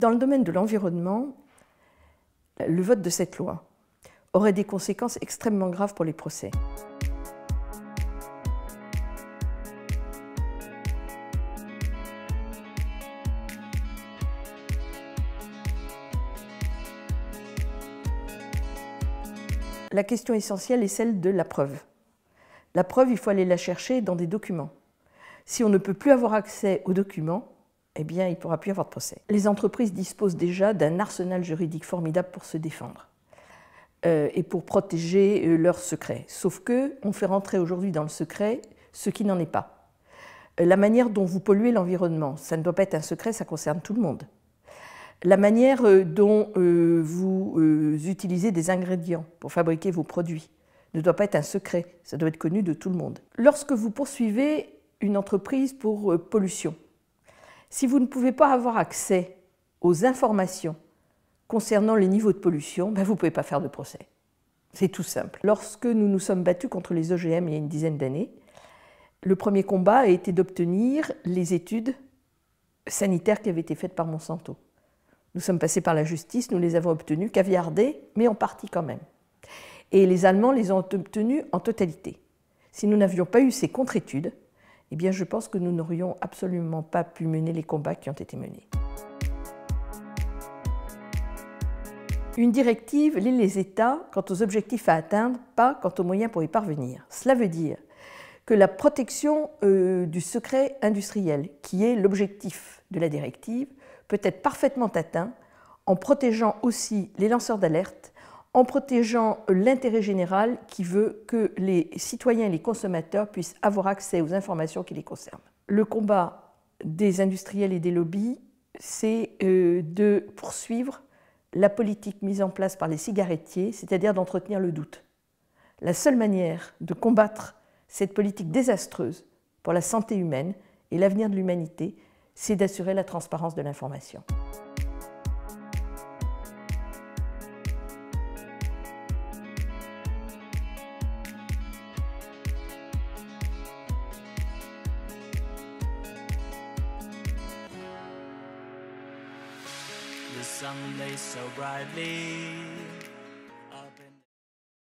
Dans le domaine de l'environnement, le vote de cette loi aurait des conséquences extrêmement graves pour les procès. La question essentielle est celle de la preuve. La preuve, il faut aller la chercher dans des documents. Si on ne peut plus avoir accès aux documents, eh bien, il ne pourra plus y avoir de procès. Les entreprises disposent déjà d'un arsenal juridique formidable pour se défendre et pour protéger leurs secrets. Sauf qu'on fait rentrer aujourd'hui dans le secret ce qui n'en est pas. La manière dont vous polluez l'environnement, ça ne doit pas être un secret, ça concerne tout le monde. La manière dont vous utilisez des ingrédients pour fabriquer vos produits ne doit pas être un secret, ça doit être connu de tout le monde. Lorsque vous poursuivez une entreprise pour pollution, si vous ne pouvez pas avoir accès aux informations concernant les niveaux de pollution, ben vous ne pouvez pas faire de procès. C'est tout simple. Lorsque nous nous sommes battus contre les OGM il y a une dizaine d'années, le premier combat a été d'obtenir les études sanitaires qui avaient été faites par Monsanto. Nous sommes passés par la justice, nous les avons obtenues, caviardées, mais en partie quand même. Et les Allemands les ont obtenues en totalité. Si nous n'avions pas eu ces contre-études, eh bien je pense que nous n'aurions absolument pas pu mener les combats qui ont été menés. Une directive lie les États quant aux objectifs à atteindre, pas quant aux moyens pour y parvenir. Cela veut dire que la protection du secret industriel, qui est l'objectif de la directive, peut être parfaitement atteint en protégeant aussi les lanceurs d'alerte, en protégeant l'intérêt général qui veut que les citoyens et les consommateurs puissent avoir accès aux informations qui les concernent. Le combat des industriels et des lobbies, c'est de poursuivre la politique mise en place par les cigarettiers, c'est-à-dire d'entretenir le doute. La seule manière de combattre cette politique désastreuse pour la santé humaine et l'avenir de l'humanité, c'est d'assurer la transparence de l'information. The sun lays so brightly